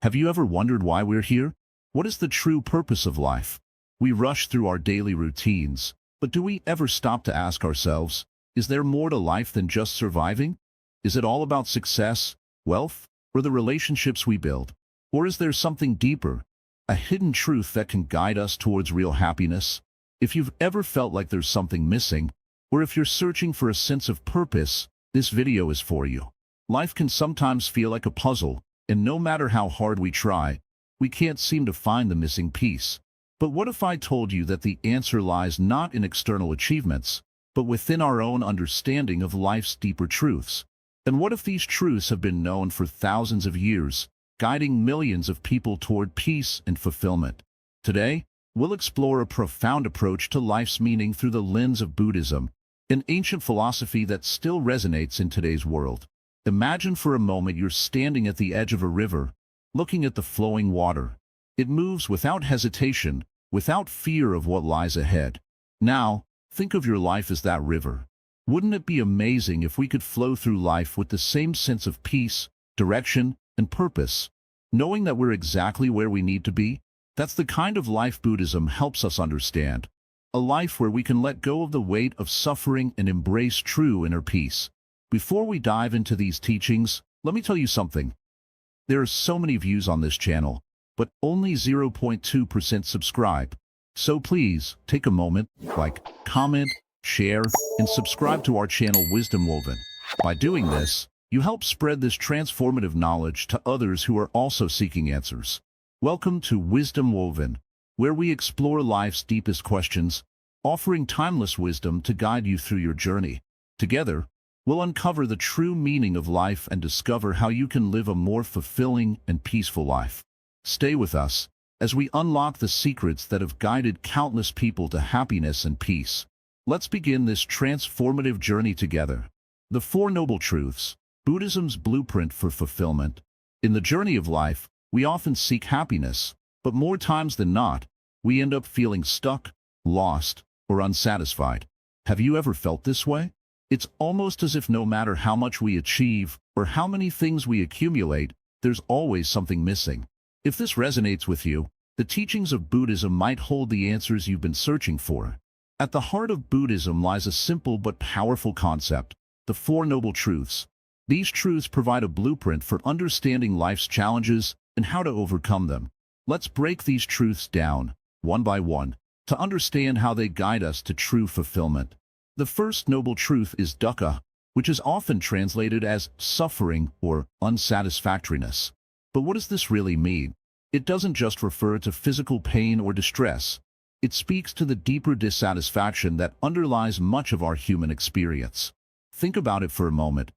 Have you ever wondered why we're here? What is the true purpose of life? We rush through our daily routines, but do we ever stop to ask ourselves, is there more to life than just surviving? Is it all about success, wealth, or the relationships we build? Or is there something deeper, a hidden truth that can guide us towards real happiness? If you've ever felt like there's something missing, or if you're searching for a sense of purpose, this video is for you. Life can sometimes feel like a puzzle, and no matter how hard we try, we can't seem to find the missing piece. But what if I told you that the answer lies not in external achievements, but within our own understanding of life's deeper truths? And what if these truths have been known for thousands of years, guiding millions of people toward peace and fulfillment? Today, we'll explore a profound approach to life's meaning through the lens of Buddhism, an ancient philosophy that still resonates in today's world. Imagine for a moment you're standing at the edge of a river, looking at the flowing water. It moves without hesitation, without fear of what lies ahead. Now, think of your life as that river. Wouldn't it be amazing if we could flow through life with the same sense of peace, direction, and purpose, knowing that we're exactly where we need to be? That's the kind of life Buddhism helps us understand. A life where we can let go of the weight of suffering and embrace true inner peace. Before we dive into these teachings, let me tell you something. There are so many views on this channel, but only 0.2% subscribe. So please, take a moment, like, comment, share, and subscribe to our channel Wisdom Woven. By doing this, you help spread this transformative knowledge to others who are also seeking answers. Welcome to Wisdom Woven, where we explore life's deepest questions, offering timeless wisdom to guide you through your journey. Together, we'll uncover the true meaning of life and discover how you can live a more fulfilling and peaceful life. Stay with us as we unlock the secrets that have guided countless people to happiness and peace. Let's begin this transformative journey together. The Four Noble Truths, Buddhism's blueprint for fulfillment. In the journey of life, we often seek happiness, but more times than not, we end up feeling stuck, lost, or unsatisfied. Have you ever felt this way? It's almost as if no matter how much we achieve or how many things we accumulate, there's always something missing. If this resonates with you, the teachings of Buddhism might hold the answers you've been searching for. At the heart of Buddhism lies a simple but powerful concept, the Four Noble Truths. These truths provide a blueprint for understanding life's challenges and how to overcome them. Let's break these truths down, one by one, to understand how they guide us to true fulfillment. The first noble truth is dukkha, which is often translated as suffering or unsatisfactoriness. But what does this really mean? It doesn't just refer to physical pain or distress. It speaks to the deeper dissatisfaction that underlies much of our human experience. Think about it for a moment.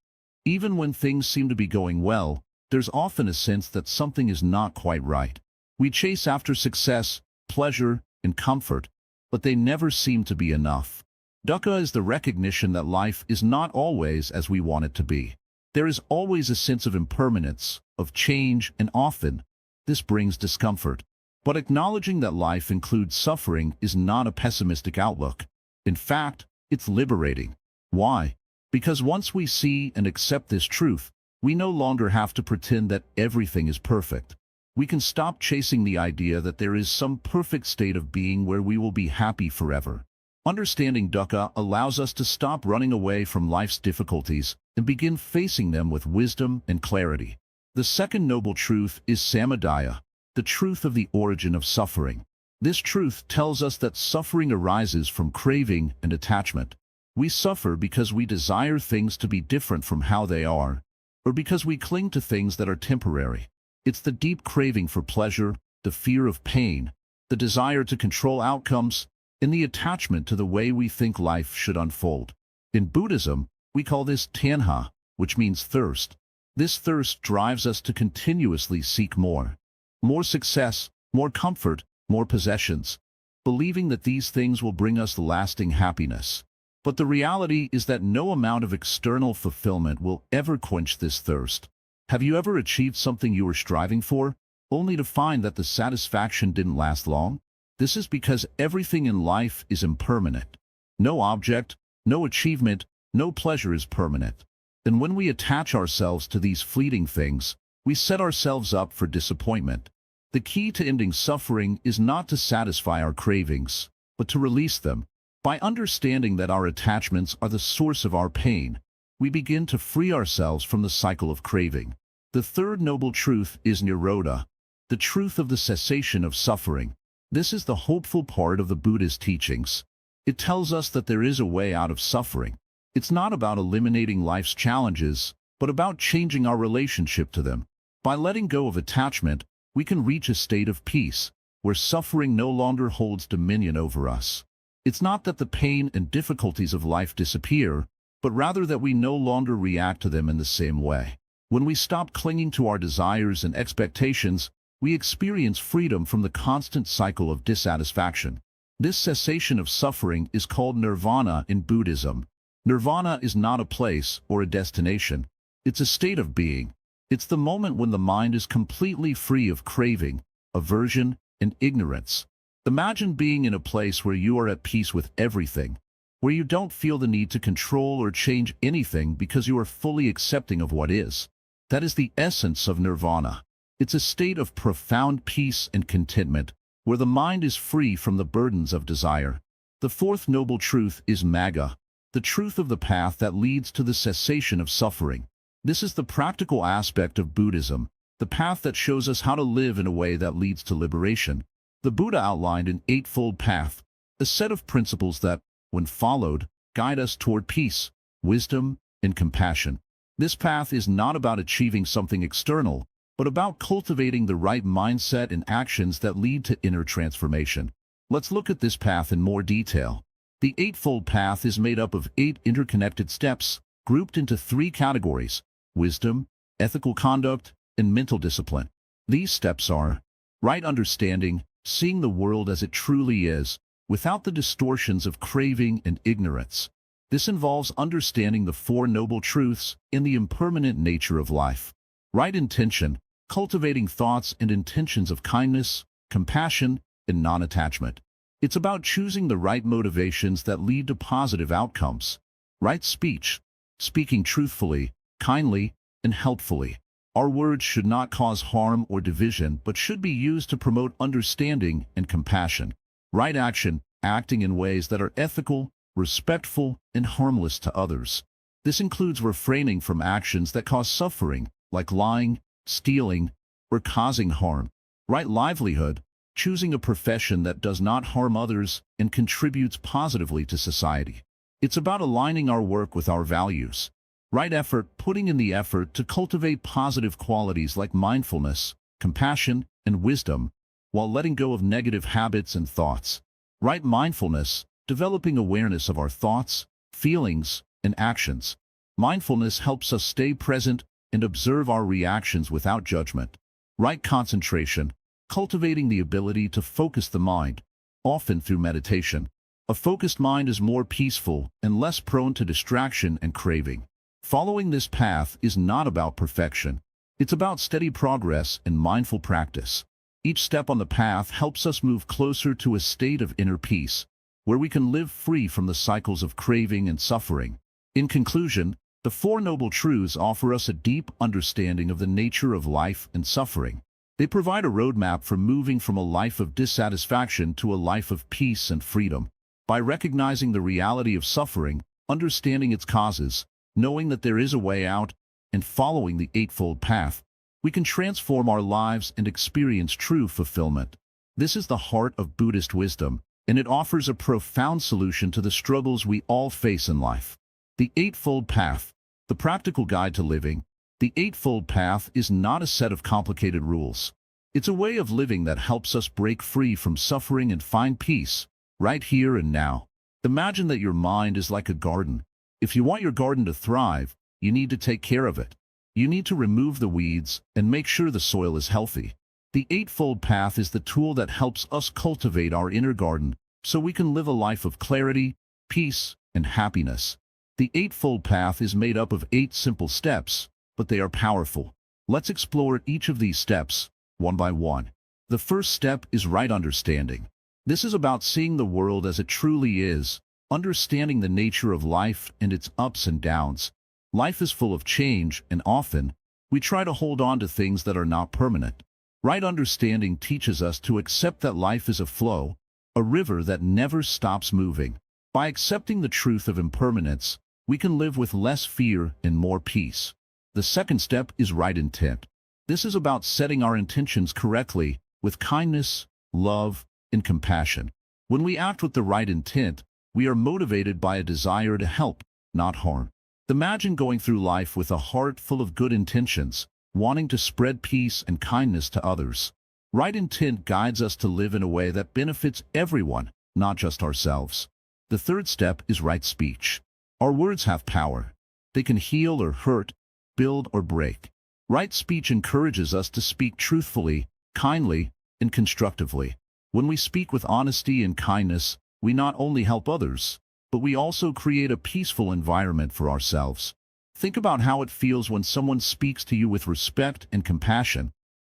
Even when things seem to be going well, there's often a sense that something is not quite right. We chase after success, pleasure, and comfort, but they never seem to be enough. Dukkha is the recognition that life is not always as we want it to be. There is always a sense of impermanence, of change, and often, this brings discomfort. But acknowledging that life includes suffering is not a pessimistic outlook. In fact, it's liberating. Why? Because once we see and accept this truth, we no longer have to pretend that everything is perfect. We can stop chasing the idea that there is some perfect state of being where we will be happy forever. Understanding dukkha allows us to stop running away from life's difficulties and begin facing them with wisdom and clarity. The second noble truth is samadaya, the truth of the origin of suffering. This truth tells us that suffering arises from craving and attachment. We suffer because we desire things to be different from how they are, or because we cling to things that are temporary. It's the deep craving for pleasure, the fear of pain, the desire to control outcomes, and the attachment to the way we think life should unfold. In Buddhism, we call this tanha, which means thirst. This thirst drives us to continuously seek more. More success, more comfort, more possessions, believing that these things will bring us lasting happiness. But the reality is that no amount of external fulfillment will ever quench this thirst. Have you ever achieved something you were striving for, only to find that the satisfaction didn't last long? This is because everything in life is impermanent. No object, no achievement, no pleasure is permanent. And when we attach ourselves to these fleeting things, we set ourselves up for disappointment. The key to ending suffering is not to satisfy our cravings, but to release them. By understanding that our attachments are the source of our pain, we begin to free ourselves from the cycle of craving. The third noble truth is Nirodha, the truth of the cessation of suffering. This is the hopeful part of the Buddhist teachings. It tells us that there is a way out of suffering. It's not about eliminating life's challenges, but about changing our relationship to them. By letting go of attachment, we can reach a state of peace, where suffering no longer holds dominion over us. It's not that the pain and difficulties of life disappear, but rather that we no longer react to them in the same way. When we stop clinging to our desires and expectations, we experience freedom from the constant cycle of dissatisfaction. This cessation of suffering is called nirvana in Buddhism. Nirvana is not a place or a destination. It's a state of being. It's the moment when the mind is completely free of craving, aversion, and ignorance. Imagine being in a place where you are at peace with everything, where you don't feel the need to control or change anything because you are fully accepting of what is. That is the essence of nirvana. It's a state of profound peace and contentment, where the mind is free from the burdens of desire. The fourth noble truth is Magga, the truth of the path that leads to the cessation of suffering. This is the practical aspect of Buddhism, the path that shows us how to live in a way that leads to liberation. The Buddha outlined an eightfold path, a set of principles that, when followed, guide us toward peace, wisdom, and compassion. This path is not about achieving something external, but about cultivating the right mindset and actions that lead to inner transformation. Let's look at this path in more detail. The Eightfold Path is made up of 8 interconnected steps, grouped into 3 categories: wisdom, ethical conduct, and mental discipline. These steps are right understanding, seeing the world as it truly is, without the distortions of craving and ignorance. This involves understanding the 4 noble truths and the impermanent nature of life. Right intention, cultivating thoughts and intentions of kindness, compassion, and non-attachment. It's about choosing the right motivations that lead to positive outcomes. Right speech, speaking truthfully, kindly, and helpfully. Our words should not cause harm or division, but should be used to promote understanding and compassion. Right action, acting in ways that are ethical, respectful, and harmless to others. This includes refraining from actions that cause suffering, like lying, stealing, or causing harm. Right livelihood, choosing a profession that does not harm others and contributes positively to society. It's about aligning our work with our values. Right effort, putting in the effort to cultivate positive qualities like mindfulness, compassion, and wisdom, while letting go of negative habits and thoughts. Right mindfulness, developing awareness of our thoughts, feelings, and actions. Mindfulness helps us stay present and observe our reactions without judgment. Right concentration, cultivating the ability to focus the mind, often through meditation. A focused mind is more peaceful and less prone to distraction and craving. Following this path is not about perfection. It's about steady progress and mindful practice. Each step on the path helps us move closer to a state of inner peace, where we can live free from the cycles of craving and suffering. In conclusion, the 4 noble truths offer us a deep understanding of the nature of life and suffering. They provide a roadmap for moving from a life of dissatisfaction to a life of peace and freedom. By recognizing the reality of suffering, understanding its causes, knowing that there is a way out, and following the Eightfold Path, we can transform our lives and experience true fulfillment. This is the heart of Buddhist wisdom, and it offers a profound solution to the struggles we all face in life. The Eightfold Path, the practical guide to living. The Eightfold Path is not a set of complicated rules. It's a way of living that helps us break free from suffering and find peace, right here and now. Imagine that your mind is like a garden. If you want your garden to thrive, you need to take care of it. You need to remove the weeds and make sure the soil is healthy. The Eightfold Path is the tool that helps us cultivate our inner garden so we can live a life of clarity, peace, and happiness. The Eightfold Path is made up of 8 simple steps, but they are powerful. Let's explore each of these steps, one by one. The first step is right understanding. This is about seeing the world as it truly is, understanding the nature of life and its ups and downs. Life is full of change, and often, We try to hold on to things that are not permanent. Right understanding teaches us to accept that life is a flow, a river that never stops moving. By accepting the truth of impermanence, we can live with less fear and more peace. The second step is right intent. This is about setting our intentions correctly, with kindness, love, and compassion. When we act with the right intent, we are motivated by a desire to help, not harm. Imagine going through life with a heart full of good intentions, wanting to spread peace and kindness to others. Right intent guides us to live in a way that benefits everyone, not just ourselves. The third step is right speech. Our words have power. They can heal or hurt, build or break. Right speech encourages us to speak truthfully, kindly, and constructively. When we speak with honesty and kindness, we not only help others, but we also create a peaceful environment for ourselves. Think about how it feels when someone speaks to you with respect and compassion.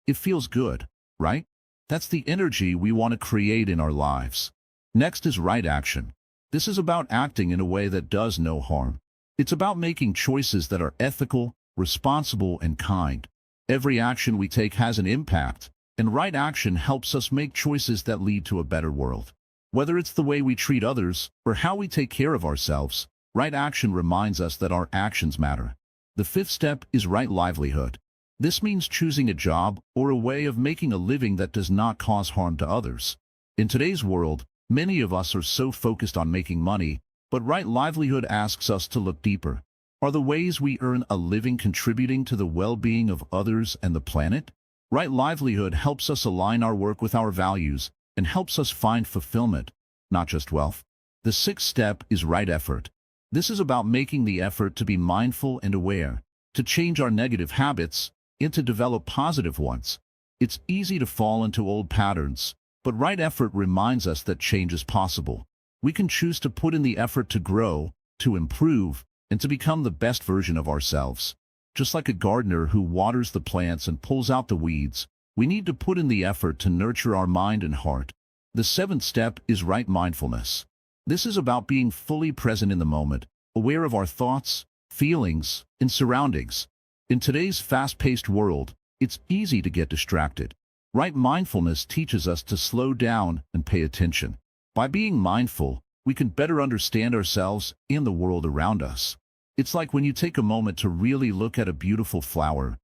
It feels good, right? That's the energy we want to create in our lives. Next is right action. This is about acting in a way that does no harm. It's about making choices that are ethical, responsible, and kind. Every action we take has an impact, and right action helps us make choices that lead to a better world. Whether it's the way we treat others or how we take care of ourselves, right action reminds us that our actions matter. The fifth step is right livelihood. This means choosing a job or a way of making a living that does not cause harm to others. In today's world, many of us are so focused on making money, but right livelihood asks us to look deeper. Are the ways we earn a living contributing to the well-being of others and the planet? Right livelihood helps us align our work with our values and helps us find fulfillment, not just wealth. The sixth step is right effort. This is about making the effort to be mindful and aware, to change our negative habits and to develop positive ones. It's easy to fall into old patterns, but right effort reminds us that change is possible. We can choose to put in the effort to grow, to improve, and to become the best version of ourselves. Just like a gardener who waters the plants and pulls out the weeds, we need to put in the effort to nurture our mind and heart. The seventh step is right mindfulness. This is about being fully present in the moment, aware of our thoughts, feelings, and surroundings. In today's fast-paced world, it's easy to get distracted. Right mindfulness teaches us to slow down and pay attention. By being mindful, we can better understand ourselves and the world around us. It's like when you take a moment to really look at a beautiful flower.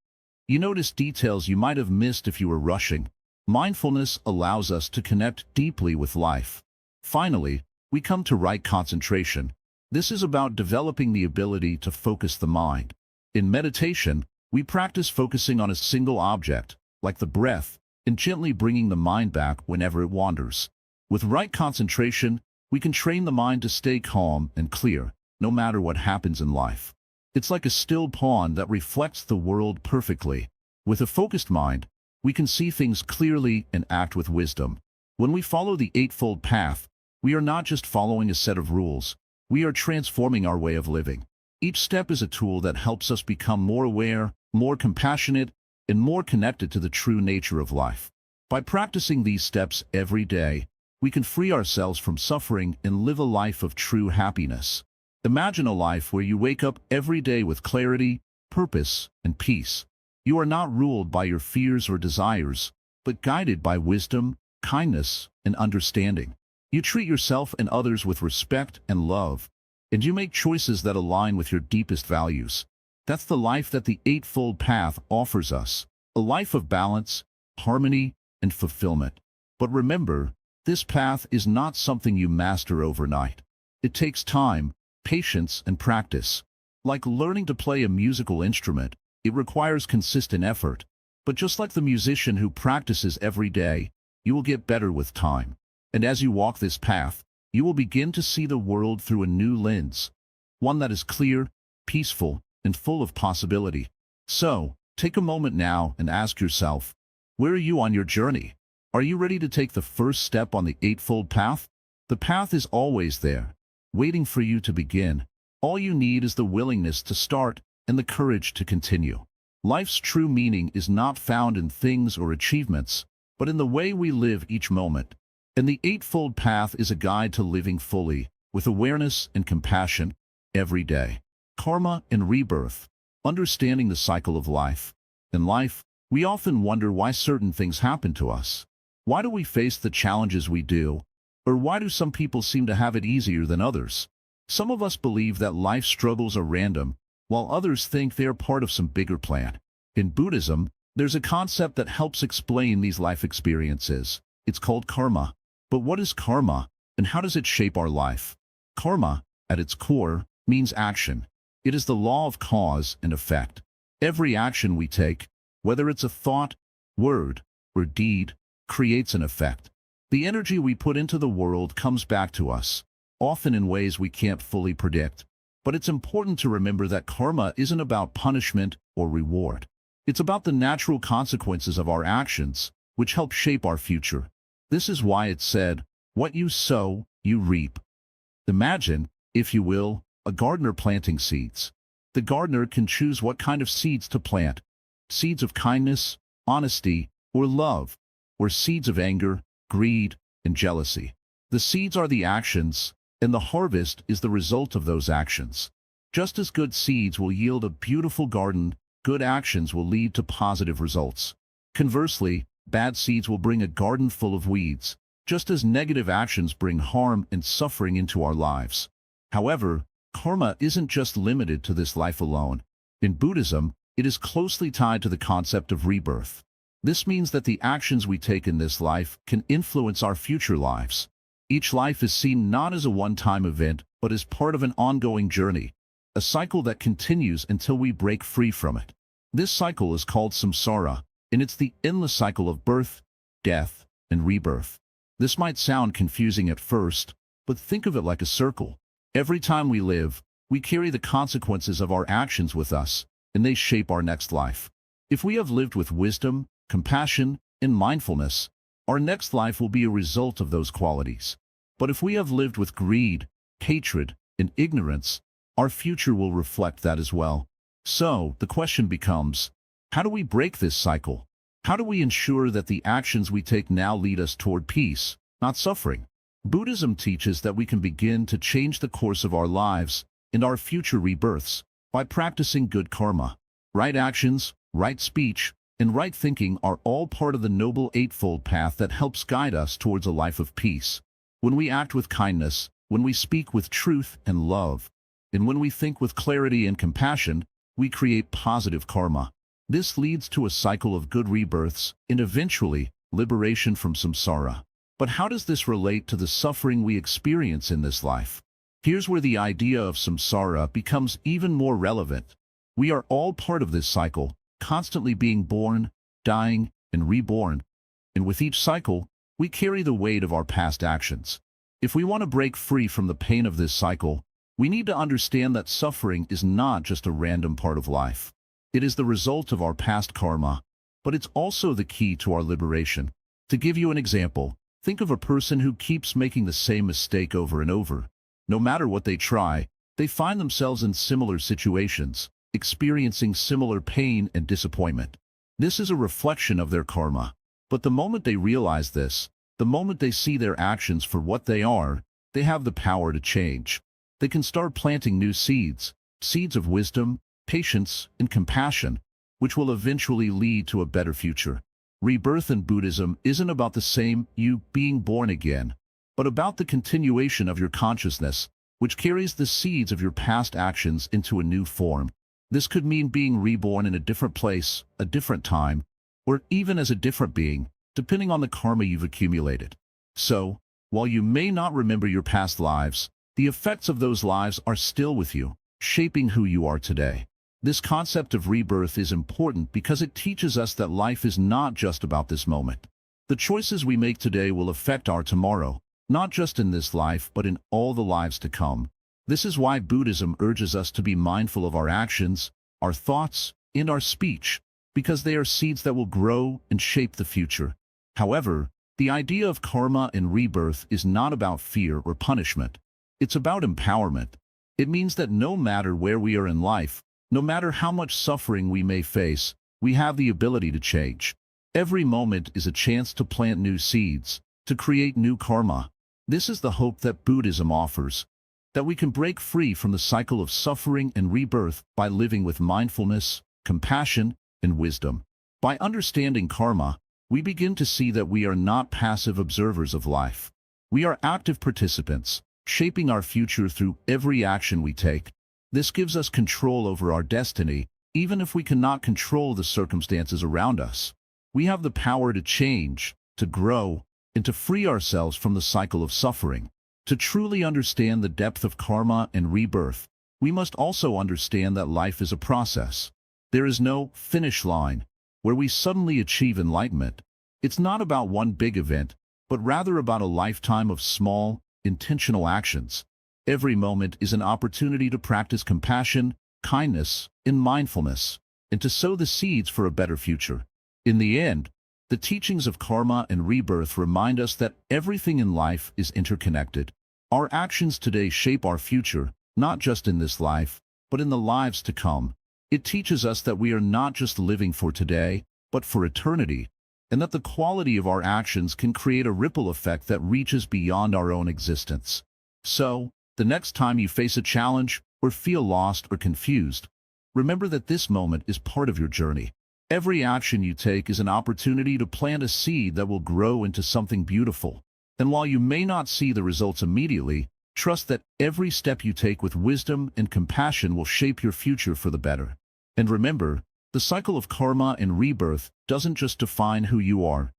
You notice details you might have missed if you were rushing. Mindfulness allows us to connect deeply with life. Finally, we come to right concentration. This is about developing the ability to focus the mind. In meditation, we practice focusing on a single object, like the breath, and gently bringing the mind back whenever it wanders. With right concentration, we can train the mind to stay calm and clear, no matter what happens in life. It's like a still pond that reflects the world perfectly. With a focused mind, we can see things clearly and act with wisdom. When we follow the Eightfold Path, we are not just following a set of rules, we are transforming our way of living. Each step is a tool that helps us become more aware, more compassionate, and more connected to the true nature of life. By practicing these steps every day, we can free ourselves from suffering and live a life of true happiness. Imagine a life where you wake up every day with clarity, purpose, and peace. You are not ruled by your fears or desires, but guided by wisdom, kindness, and understanding. You treat yourself and others with respect and love, and you make choices that align with your deepest values. That's the life that the Eightfold Path offers us, a life of balance, harmony, and fulfillment. But remember, this path is not something you master overnight. It takes time, patience, and practice. Like learning to play a musical instrument, it requires consistent effort. But just like the musician who practices every day, you will get better with time. And as you walk this path, you will begin to see the world through a new lens, one that is clear, peaceful, and full of possibility. So, take a moment now and ask yourself, where are you on your journey? Are you ready to take the first step on the Eightfold Path? The path is always there, waiting for you to begin. All you need is the willingness to start and the courage to continue. Life's true meaning is not found in things or achievements, but in the way we live each moment. And the Eightfold Path is a guide to living fully, with awareness and compassion, every day. Karma and rebirth. Understanding the cycle of life. In life, we often wonder why certain things happen to us. Why do we face the challenges we do? Or why do some people seem to have it easier than others? Some of us believe that life struggles are random, while others think they are part of some bigger plan. In Buddhism, there's a concept that helps explain these life experiences. It's called karma. But what is karma, and how does it shape our life? Karma, at its core, means action. It is the law of cause and effect. Every action we take, whether it's a thought, word, or deed, creates an effect. The energy we put into the world comes back to us, often in ways we can't fully predict. But it's important to remember that karma isn't about punishment or reward. It's about the natural consequences of our actions, which help shape our future. This is why it's said, "What you sow, you reap." Imagine, if you will, a gardener planting seeds. The gardener can choose what kind of seeds to plant: seeds of kindness, honesty, or love, or seeds of anger, greed, and jealousy. The seeds are the actions, and the harvest is the result of those actions. Just as good seeds will yield a beautiful garden, good actions will lead to positive results. Conversely, bad seeds will bring a garden full of weeds, just as negative actions bring harm and suffering into our lives. However, karma isn't just limited to this life alone. In Buddhism, it is closely tied to the concept of rebirth. This means that the actions we take in this life can influence our future lives. Each life is seen not as a one-time event, but as part of an ongoing journey, a cycle that continues until we break free from it. This cycle is called samsara, and it's the endless cycle of birth, death, and rebirth. This might sound confusing at first, but think of it like a circle. Every time we live, we carry the consequences of our actions with us, and they shape our next life. If we have lived with wisdom, compassion, and mindfulness, our next life will be a result of those qualities. But if we have lived with greed, hatred, and ignorance, our future will reflect that as well. So, the question becomes, how do we break this cycle? How do we ensure that the actions we take now lead us toward peace, not suffering? Buddhism teaches that we can begin to change the course of our lives and our future rebirths by practicing good karma. Right actions, right speech, and right thinking are all part of the Noble Eightfold Path that helps guide us towards a life of peace. When we act with kindness, when we speak with truth and love, and when we think with clarity and compassion, we create positive karma. This leads to a cycle of good rebirths and eventually liberation from samsara. But how does this relate to the suffering we experience in this life? Here's where the idea of samsara becomes even more relevant. We are all part of this cycle, constantly being born, dying, and reborn. And with each cycle, we carry the weight of our past actions. If we want to break free from the pain of this cycle, we need to understand that suffering is not just a random part of life. It is the result of our past karma, but it's also the key to our liberation. To give you an example, think of a person who keeps making the same mistake over and over. No matter what they try, they find themselves in similar situations, experiencing similar pain and disappointment. This is a reflection of their karma. But the moment they realize this, the moment they see their actions for what they are, they have the power to change. They can start planting new seeds, seeds of wisdom, patience, and compassion, which will eventually lead to a better future. Rebirth in Buddhism isn't about the same you being born again, but about the continuation of your consciousness, which carries the seeds of your past actions into a new form. This could mean being reborn in a different place, a different time, or even as a different being, depending on the karma you've accumulated. So, while you may not remember your past lives, the effects of those lives are still with you, shaping who you are today. This concept of rebirth is important because it teaches us that life is not just about this moment. The choices we make today will affect our tomorrow, not just in this life but in all the lives to come. This is why Buddhism urges us to be mindful of our actions, our thoughts, and our speech, because they are seeds that will grow and shape the future. However, the idea of karma and rebirth is not about fear or punishment. It's about empowerment. It means that no matter where we are in life, no matter how much suffering we may face, we have the ability to change. Every moment is a chance to plant new seeds, to create new karma. This is the hope that Buddhism offers, that we can break free from the cycle of suffering and rebirth by living with mindfulness, compassion, and wisdom. By understanding karma, we begin to see that we are not passive observers of life. We are active participants, shaping our future through every action we take. This gives us control over our destiny, even if we cannot control the circumstances around us. We have the power to change, to grow, and to free ourselves from the cycle of suffering. To truly understand the depth of karma and rebirth, we must also understand that life is a process. There is no finish line where we suddenly achieve enlightenment. It's not about one big event, but rather about a lifetime of small, intentional actions. Every moment is an opportunity to practice compassion, kindness, and mindfulness, and to sow the seeds for a better future. In the end, the teachings of karma and rebirth remind us that everything in life is interconnected. Our actions today shape our future, not just in this life, but in the lives to come. It teaches us that we are not just living for today, but for eternity, and that the quality of our actions can create a ripple effect that reaches beyond our own existence. So, the next time you face a challenge, or feel lost or confused, remember that this moment is part of your journey. Every action you take is an opportunity to plant a seed that will grow into something beautiful. And while you may not see the results immediately, trust that every step you take with wisdom and compassion will shape your future for the better. And remember, the cycle of karma and rebirth doesn't just define who you are.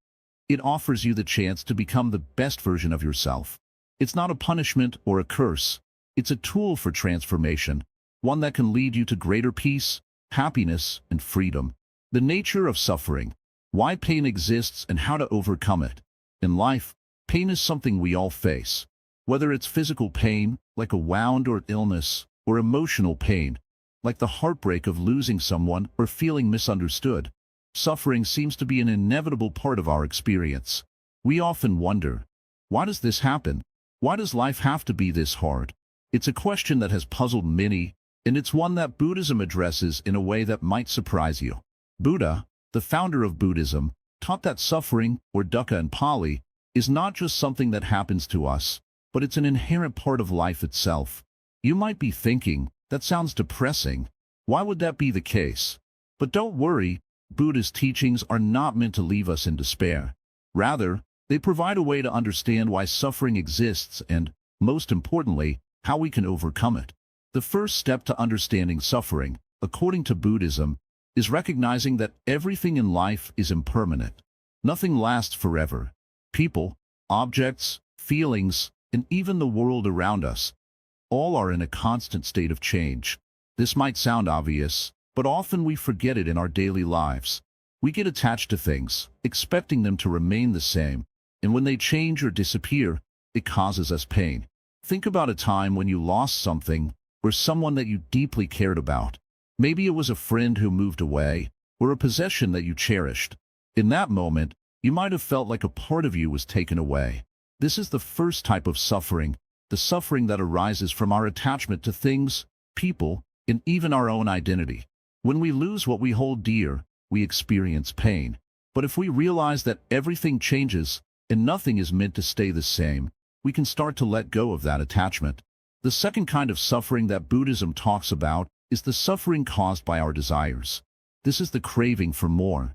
It offers you the chance to become the best version of yourself. It's not a punishment or a curse. It's a tool for transformation, one that can lead you to greater peace, happiness, and freedom. The nature of suffering, why pain exists and how to overcome it. In life, pain is something we all face. Whether it's physical pain, like a wound or illness, or emotional pain, like the heartbreak of losing someone or feeling misunderstood, suffering seems to be an inevitable part of our experience. We often wonder, why does this happen? Why does life have to be this hard? It's a question that has puzzled many, and it's one that Buddhism addresses in a way that might surprise you. Buddha, the founder of Buddhism, taught that suffering, or dukkha in Pali, is not just something that happens to us, but it's an inherent part of life itself. You might be thinking, that sounds depressing. Why would that be the case? But don't worry, Buddha's teachings are not meant to leave us in despair. Rather, they provide a way to understand why suffering exists and, most importantly, how we can overcome it. The first step to understanding suffering, according to Buddhism, is recognizing that everything in life is impermanent. Nothing lasts forever. People, objects, feelings, and even the world around us, all are in a constant state of change. This might sound obvious, but often we forget it in our daily lives. We get attached to things, expecting them to remain the same, and when they change or disappear, it causes us pain. Think about a time when you lost something, or someone that you deeply cared about. Maybe it was a friend who moved away, or a possession that you cherished. In that moment, you might have felt like a part of you was taken away. This is the first type of suffering, the suffering that arises from our attachment to things, people, and even our own identity. When we lose what we hold dear, we experience pain. But if we realize that everything changes and nothing is meant to stay the same, we can start to let go of that attachment. The second kind of suffering that Buddhism talks about is the suffering caused by our desires. This is the craving for more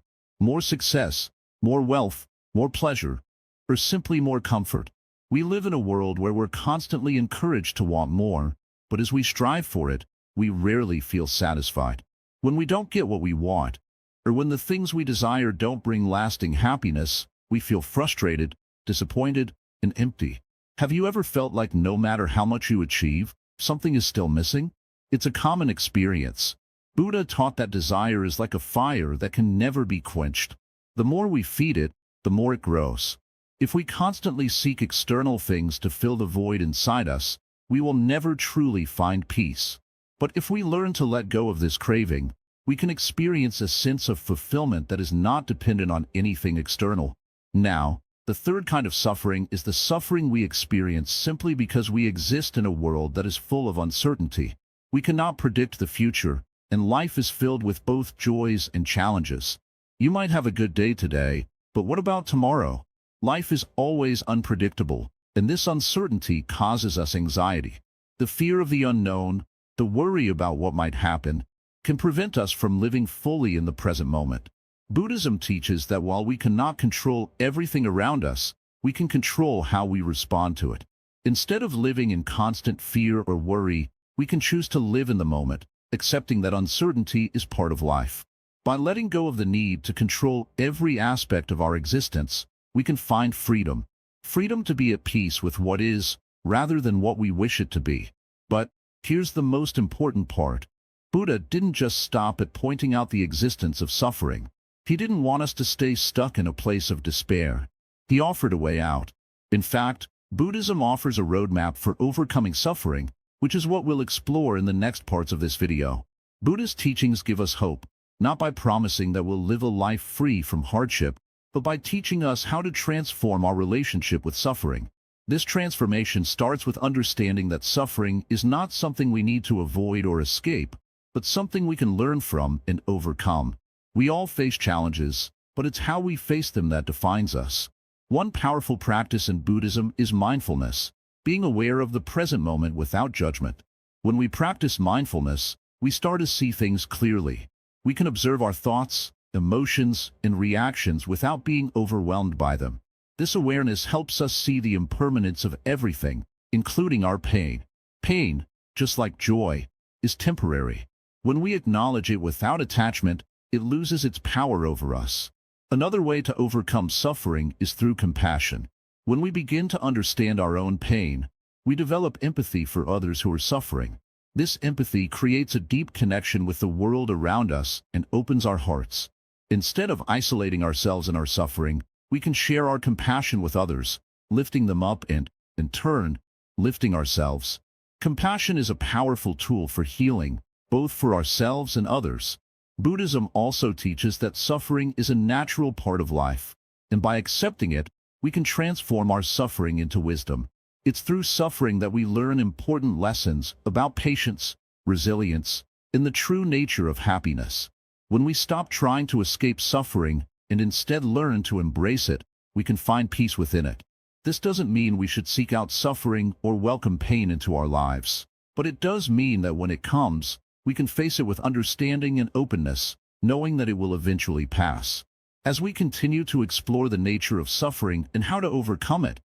success, more wealth, more pleasure, or simply more comfort. We live in a world where we're constantly encouraged to want more, but as we strive for it, we rarely feel satisfied. When we don't get what we want, or when the things we desire don't bring lasting happiness, we feel frustrated, disappointed, and empty. Have you ever felt like no matter how much you achieve, something is still missing? It's a common experience. Buddha taught that desire is like a fire that can never be quenched. The more we feed it, the more it grows. If we constantly seek external things to fill the void inside us, we will never truly find peace. But if we learn to let go of this craving, we can experience a sense of fulfillment that is not dependent on anything external. Now, the third kind of suffering is the suffering we experience simply because we exist in a world that is full of uncertainty. We cannot predict the future, and life is filled with both joys and challenges. You might have a good day today, but what about tomorrow? Life is always unpredictable, and this uncertainty causes us anxiety. The fear of the unknown, the worry about what might happen, can prevent us from living fully in the present moment. Buddhism teaches that while we cannot control everything around us, we can control how we respond to it. Instead of living in constant fear or worry, we can choose to live in the moment, accepting that uncertainty is part of life. By letting go of the need to control every aspect of our existence, we can find freedom. Freedom to be at peace with what is, rather than what we wish it to be. But here's the most important part. Buddha didn't just stop at pointing out the existence of suffering. He didn't want us to stay stuck in a place of despair. He offered a way out. In fact, Buddhism offers a roadmap for overcoming suffering, which is what we'll explore in the next parts of this video. Buddhist teachings give us hope, not by promising that we'll live a life free from hardship, but by teaching us how to transform our relationship with suffering. This transformation starts with understanding that suffering is not something we need to avoid or escape, but something we can learn from and overcome. We all face challenges, but it's how we face them that defines us. One powerful practice in Buddhism is mindfulness, being aware of the present moment without judgment. When we practice mindfulness, we start to see things clearly. We can observe our thoughts, emotions, and reactions without being overwhelmed by them. This awareness helps us see the impermanence of everything, including our pain. Pain, just like joy, is temporary. When we acknowledge it without attachment, it loses its power over us. Another way to overcome suffering is through compassion. When we begin to understand our own pain, we develop empathy for others who are suffering. This empathy creates a deep connection with the world around us and opens our hearts. Instead of isolating ourselves in our suffering, we can share our compassion with others, lifting them up and, in turn, lifting ourselves. Compassion is a powerful tool for healing, both for ourselves and others. Buddhism also teaches that suffering is a natural part of life, and by accepting it, we can transform our suffering into wisdom. It's through suffering that we learn important lessons about patience, resilience, and the true nature of happiness. When we stop trying to escape suffering and instead learn to embrace it, we can find peace within it. This doesn't mean we should seek out suffering or welcome pain into our lives, but it does mean that when it comes, we can face it with understanding and openness, knowing that it will eventually pass. As we continue to explore the nature of suffering and how to overcome it,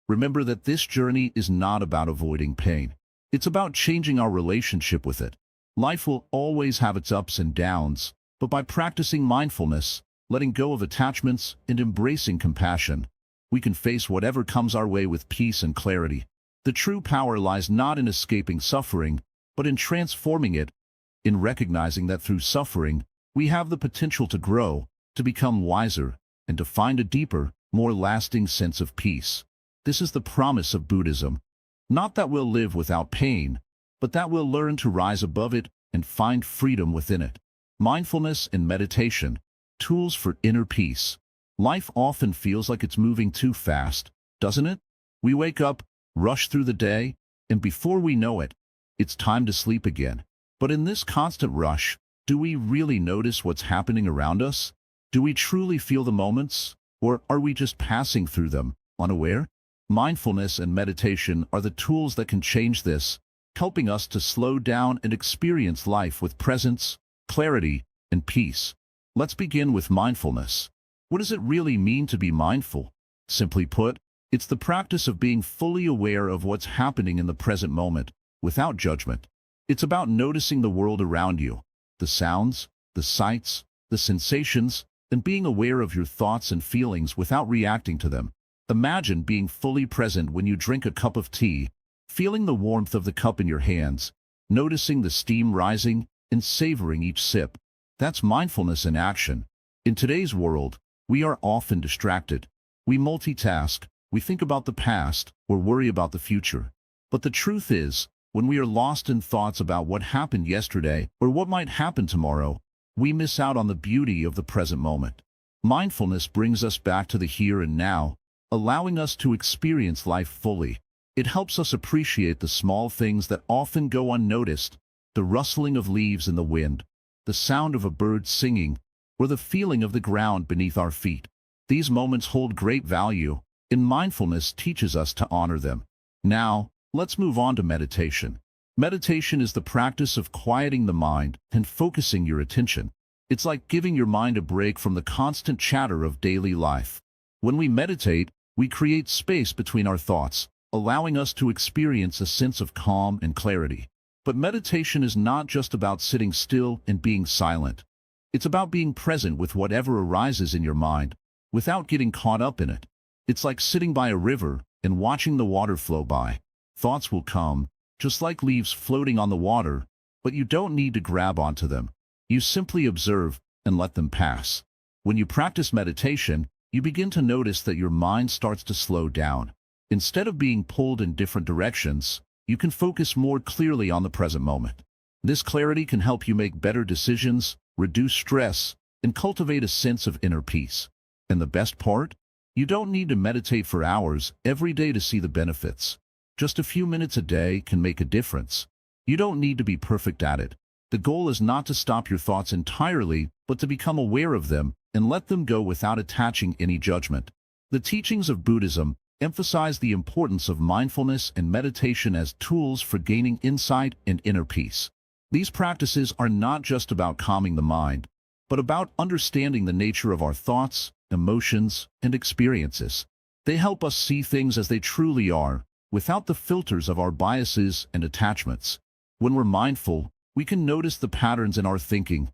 remember that this journey is not about avoiding pain. It's about changing our relationship with it. Life will always have its ups and downs, but by practicing mindfulness, letting go of attachments, and embracing compassion, we can face whatever comes our way with peace and clarity. The true power lies not in escaping suffering, but in transforming it, in recognizing that through suffering, we have the potential to grow, to become wiser, and to find a deeper, more lasting sense of peace. This is the promise of Buddhism. Not that we'll live without pain, but that we'll learn to rise above it and find freedom within it. Mindfulness and meditation, tools for inner peace. Life often feels like it's moving too fast, doesn't it? We wake up, rush through the day, and before we know it, it's time to sleep again. But in this constant rush, do we really notice what's happening around us? Do we truly feel the moments, or are we just passing through them, unaware? Mindfulness and meditation are the tools that can change this, helping us to slow down and experience life with presence, clarity, and peace. Let's begin with mindfulness. What does it really mean to be mindful? Simply put, it's the practice of being fully aware of what's happening in the present moment, without judgment. It's about noticing the world around you, the sounds, the sights, the sensations, and being aware of your thoughts and feelings without reacting to them. Imagine being fully present when you drink a cup of tea, feeling the warmth of the cup in your hands, noticing the steam rising, and savoring each sip. That's mindfulness in action. In today's world, we are often distracted. We multitask, we think about the past, or worry about the future. But the truth is, when we are lost in thoughts about what happened yesterday or what might happen tomorrow, we miss out on the beauty of the present moment. Mindfulness brings us back to the here and now, allowing us to experience life fully. It helps us appreciate the small things that often go unnoticed, the rustling of leaves in the wind, the sound of a bird singing, or the feeling of the ground beneath our feet. These moments hold great value, and mindfulness teaches us to honor them. Now, let's move on to meditation. Meditation is the practice of quieting the mind and focusing your attention. It's like giving your mind a break from the constant chatter of daily life. When we meditate, we create space between our thoughts, allowing us to experience a sense of calm and clarity. But meditation is not just about sitting still and being silent. It's about being present with whatever arises in your mind, without getting caught up in it. It's like sitting by a river and watching the water flow by. Thoughts will come, just like leaves floating on the water, but you don't need to grab onto them. You simply observe and let them pass. When you practice meditation, you begin to notice that your mind starts to slow down. Instead of being pulled in different directions, you can focus more clearly on the present moment. This clarity can help you make better decisions, reduce stress, and cultivate a sense of inner peace. And the best part? You don't need to meditate for hours every day to see the benefits. Just a few minutes a day can make a difference. You don't need to be perfect at it. The goal is not to stop your thoughts entirely, but to become aware of them and let them go without attaching any judgment. The teachings of Buddhism emphasize the importance of mindfulness and meditation as tools for gaining insight and inner peace. These practices are not just about calming the mind, but about understanding the nature of our thoughts, emotions, and experiences. They help us see things as they truly are, without the filters of our biases and attachments. When we're mindful, we can notice the patterns in our thinking,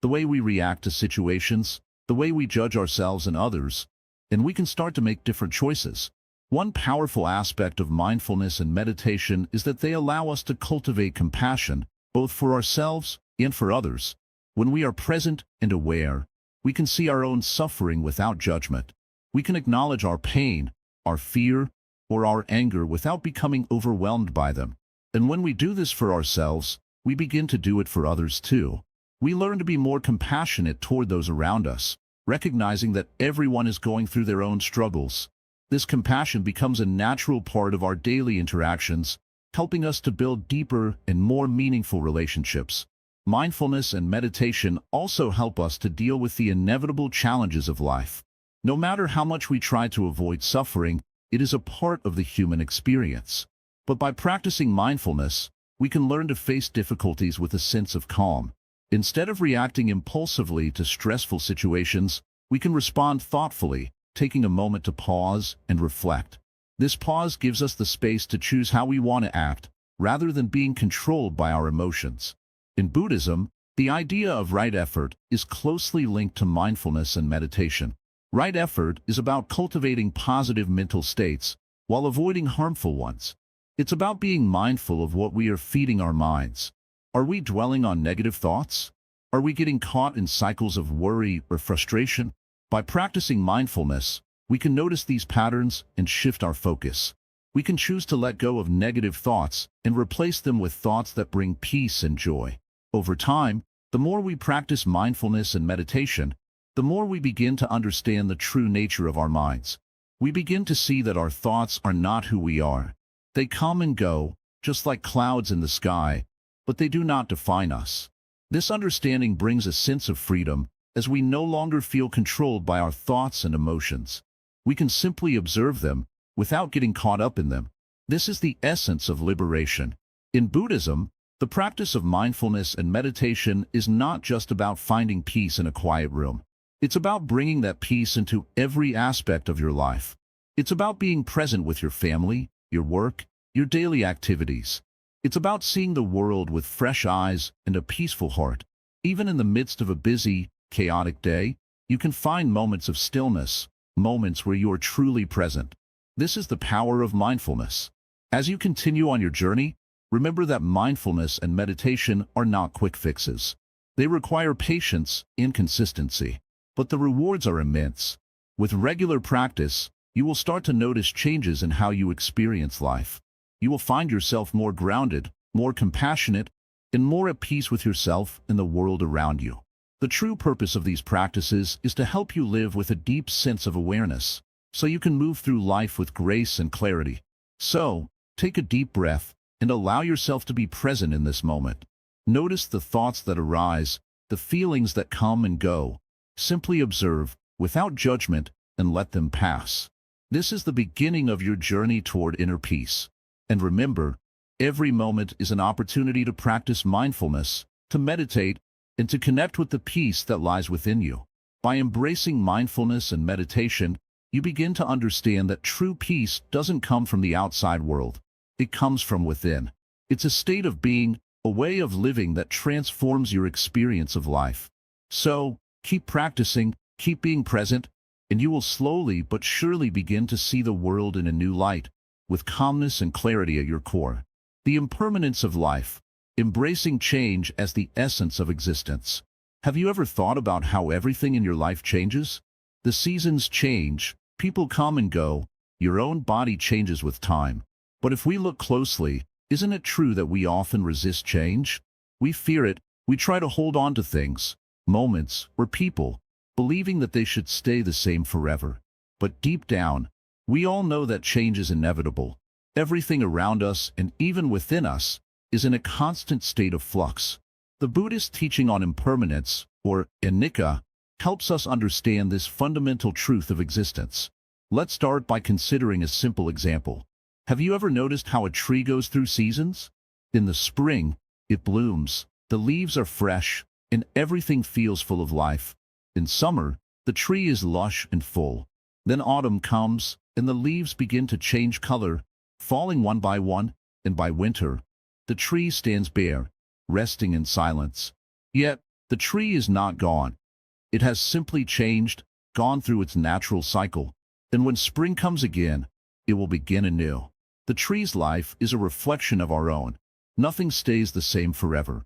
the way we react to situations, the way we judge ourselves and others, and we can start to make different choices. One powerful aspect of mindfulness and meditation is that they allow us to cultivate compassion, both for ourselves and for others. When we are present and aware, we can see our own suffering without judgment. We can acknowledge our pain, our fear, or our anger without becoming overwhelmed by them. And when we do this for ourselves, we begin to do it for others too. We learn to be more compassionate toward those around us, recognizing that everyone is going through their own struggles. This compassion becomes a natural part of our daily interactions, helping us to build deeper and more meaningful relationships. Mindfulness and meditation also help us to deal with the inevitable challenges of life. No matter how much we try to avoid suffering, it is a part of the human experience. But by practicing mindfulness, we can learn to face difficulties with a sense of calm. Instead of reacting impulsively to stressful situations, we can respond thoughtfully, taking a moment to pause and reflect. This pause gives us the space to choose how we want to act, rather than being controlled by our emotions. In Buddhism, the idea of right effort is closely linked to mindfulness and meditation. Right effort is about cultivating positive mental states while avoiding harmful ones. It's about being mindful of what we are feeding our minds. Are we dwelling on negative thoughts? Are we getting caught in cycles of worry or frustration? By practicing mindfulness, we can notice these patterns and shift our focus. We can choose to let go of negative thoughts and replace them with thoughts that bring peace and joy. Over time, the more we practice mindfulness and meditation, the more we begin to understand the true nature of our minds. We begin to see that our thoughts are not who we are. They come and go, just like clouds in the sky, but they do not define us. This understanding brings a sense of freedom, as we no longer feel controlled by our thoughts and emotions. We can simply observe them, without getting caught up in them. This is the essence of liberation. In Buddhism, the practice of mindfulness and meditation is not just about finding peace in a quiet room. It's about bringing that peace into every aspect of your life. It's about being present with your family, your work, your daily activities. It's about seeing the world with fresh eyes and a peaceful heart. Even in the midst of a busy, chaotic day, you can find moments of stillness, moments where you are truly present. This is the power of mindfulness. As you continue on your journey, remember that mindfulness and meditation are not quick fixes. They require patience and consistency, but the rewards are immense. With regular practice, you will start to notice changes in how you experience life. You will find yourself more grounded, more compassionate, and more at peace with yourself and the world around you. The true purpose of these practices is to help you live with a deep sense of awareness, so you can move through life with grace and clarity. So, take a deep breath and allow yourself to be present in this moment. Notice the thoughts that arise, the feelings that come and go. Simply observe, without judgment, and let them pass. This is the beginning of your journey toward inner peace. And remember, Every moment is an opportunity to practice mindfulness, to meditate, and to connect with the peace that lies within you. By embracing mindfulness and meditation, you begin to understand that true peace doesn't come from the outside world. It comes from within. It's a state of being, a way of living that transforms your experience of life. So, keep practicing, keep being present, and you will slowly but surely begin to see the world in a new light, with calmness and clarity at your core. The impermanence of life, embracing change as the essence of existence. Have you ever thought about how everything in your life changes? The seasons change, people come and go, your own body changes with time. But if we look closely, isn't it true that we often resist change? We fear it, we try to hold on to things, moments, or people, believing that they should stay the same forever. But deep down, we all know that change is inevitable. Everything around us, and even within us, is in a constant state of flux. The Buddhist teaching on impermanence, or anicca, helps us understand this fundamental truth of existence. Let's start by considering a simple example. Have you ever noticed how a tree goes through seasons? In the spring, it blooms, the leaves are fresh, and everything feels full of life. In summer, the tree is lush and full. Then autumn comes, and the leaves begin to change color, falling one by one, and by winter, the tree stands bare, resting in silence. Yet, the tree is not gone. It has simply changed, gone through its natural cycle. And when spring comes again, it will begin anew. The tree's life is a reflection of our own. Nothing stays the same forever.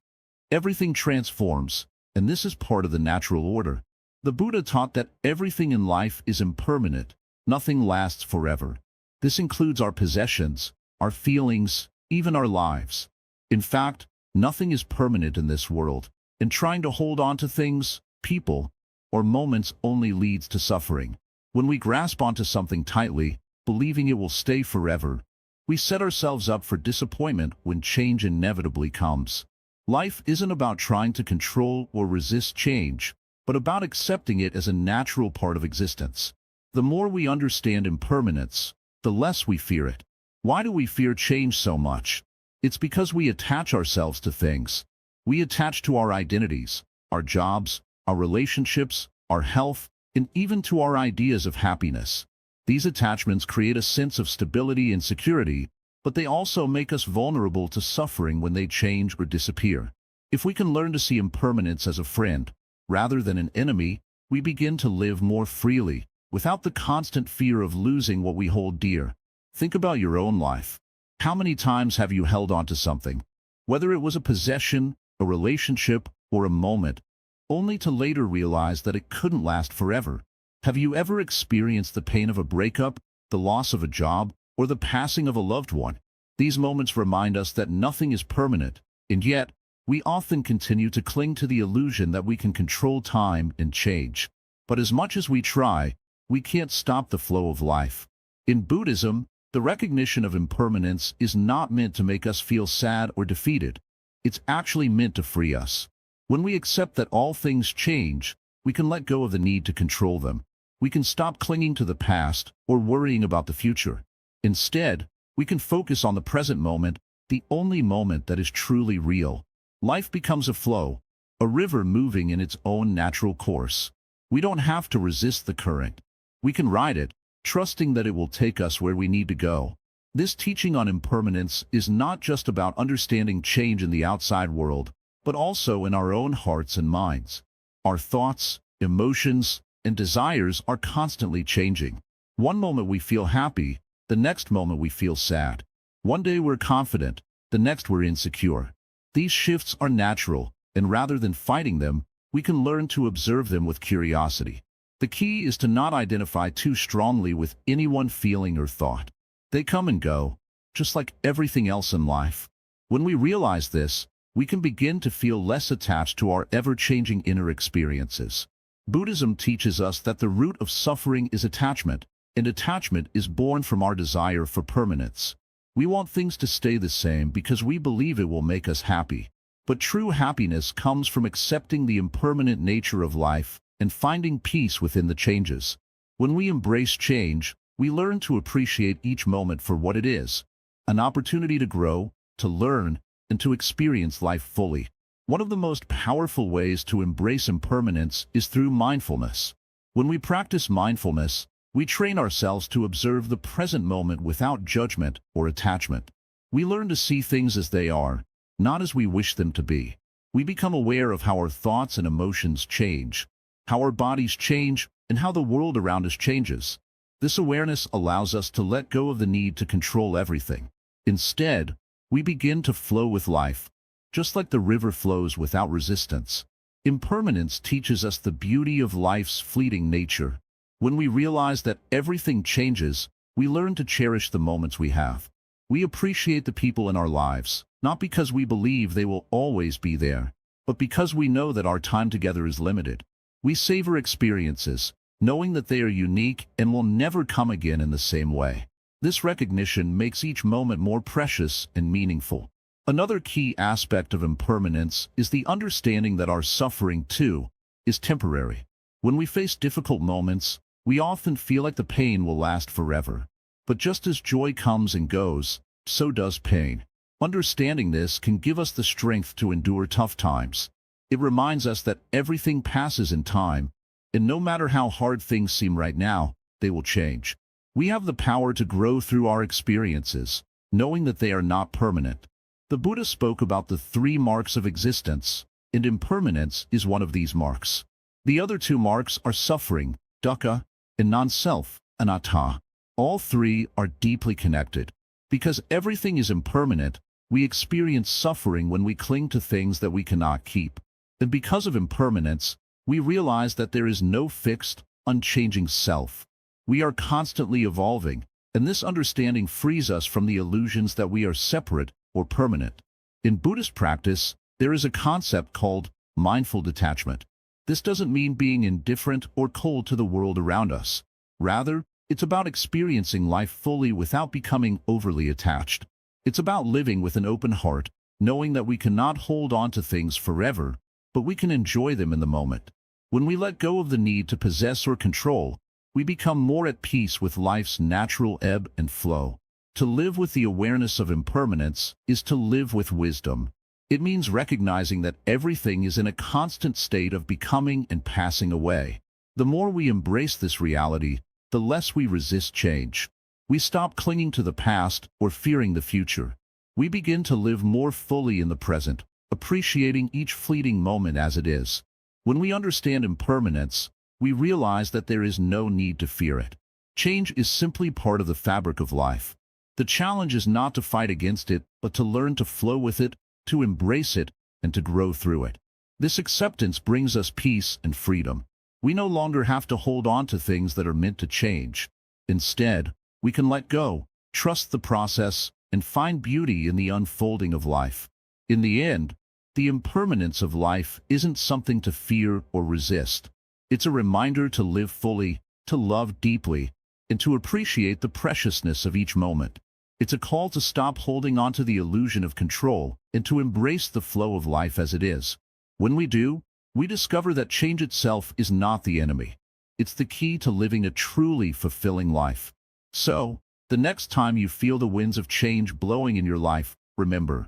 Everything transforms, and this is part of the natural order. The Buddha taught that everything in life is impermanent. Nothing lasts forever. This includes our possessions, our feelings, even our lives. In fact, nothing is permanent in this world, and trying to hold on to things, people, or moments only leads to suffering. When we grasp onto something tightly, believing it will stay forever, we set ourselves up for disappointment when change inevitably comes. Life isn't about trying to control or resist change, but about accepting it as a natural part of existence. The more we understand impermanence, the less we fear it. Why do we fear change so much? It's because we attach ourselves to things. We attach to our identities, our jobs, our relationships, our health, and even to our ideas of happiness. These attachments create a sense of stability and security, but they also make us vulnerable to suffering when they change or disappear. If we can learn to see impermanence as a friend, rather than an enemy, we begin to live more freely, without the constant fear of losing what we hold dear. Think about your own life. How many times have you held on to something, whether it was a possession, a relationship, or a moment, only to later realize that it couldn't last forever? Have you ever experienced the pain of a breakup, the loss of a job, or the passing of a loved one? These moments remind us that nothing is permanent, and yet, we often continue to cling to the illusion that we can control time and change. But as much as we try, we can't stop the flow of life. In Buddhism, the recognition of impermanence is not meant to make us feel sad or defeated. It's actually meant to free us. When we accept that all things change, we can let go of the need to control them. We can stop clinging to the past or worrying about the future. Instead, we can focus on the present moment, the only moment that is truly real. Life becomes a flow, a river moving in its own natural course. We don't have to resist the current. We can ride it, trusting that it will take us where we need to go. This teaching on impermanence is not just about understanding change in the outside world, but also in our own hearts and minds. Our thoughts, emotions, and desires are constantly changing. One moment we feel happy, the next moment we feel sad. One day we're confident, the next we're insecure. These shifts are natural, and rather than fighting them, we can learn to observe them with curiosity. The key is to not identify too strongly with any one feeling or thought. They come and go, just like everything else in life. When we realize this, we can begin to feel less attached to our ever-changing inner experiences. Buddhism teaches us that the root of suffering is attachment, and attachment is born from our desire for permanence. We want things to stay the same because we believe it will make us happy. But true happiness comes from accepting the impermanent nature of life and finding peace within the changes. When we embrace change, we learn to appreciate each moment for what it is, an opportunity to grow, to learn, and to experience life fully. One of the most powerful ways to embrace impermanence is through mindfulness. When we practice mindfulness, we train ourselves to observe the present moment without judgment or attachment. We learn to see things as they are, not as we wish them to be. We become aware of how our thoughts and emotions change, how our bodies change, and how the world around us changes. This awareness allows us to let go of the need to control everything. Instead, we begin to flow with life, just like the river flows without resistance. Impermanence teaches us the beauty of life's fleeting nature. When we realize that everything changes, we learn to cherish the moments we have. We appreciate the people in our lives, not because we believe they will always be there, but because we know that our time together is limited. We savor experiences, knowing that they are unique and will never come again in the same way. This recognition makes each moment more precious and meaningful. Another key aspect of impermanence is the understanding that our suffering, too, is temporary. When we face difficult moments, we often feel like the pain will last forever. But just as joy comes and goes, so does pain. Understanding this can give us the strength to endure tough times. It reminds us that everything passes in time, and no matter how hard things seem right now, they will change. We have the power to grow through our experiences, knowing that they are not permanent. The Buddha spoke about the 3 marks of existence, and impermanence is one of these marks. The other 2 marks are suffering, dukkha, and non-self, anatta. All 3 are deeply connected. Because everything is impermanent, we experience suffering when we cling to things that we cannot keep. And because of impermanence, we realize that there is no fixed, unchanging self. We are constantly evolving, and this understanding frees us from the illusions that we are separate or permanent. In Buddhist practice, there is a concept called mindful detachment. This doesn't mean being indifferent or cold to the world around us. Rather, it's about experiencing life fully without becoming overly attached. It's about living with an open heart, knowing that we cannot hold on to things forever, but we can enjoy them in the moment. When we let go of the need to possess or control, we become more at peace with life's natural ebb and flow. To live with the awareness of impermanence is to live with wisdom. It means recognizing that everything is in a constant state of becoming and passing away. The more we embrace this reality, the less we resist change. We stop clinging to the past or fearing the future. We begin to live more fully in the present, appreciating each fleeting moment as it is. When we understand impermanence, we realize that there is no need to fear it. Change is simply part of the fabric of life. The challenge is not to fight against it, but to learn to flow with it, to embrace it, and to grow through it. This acceptance brings us peace and freedom. We no longer have to hold on to things that are meant to change. Instead, we can let go, trust the process, and find beauty in the unfolding of life. In the end, the impermanence of life isn't something to fear or resist. It's a reminder to live fully, to love deeply, and to appreciate the preciousness of each moment. It's a call to stop holding on to the illusion of control and to embrace the flow of life as it is. When we do, we discover that change itself is not the enemy. It's the key to living a truly fulfilling life. So, the next time you feel the winds of change blowing in your life, remember,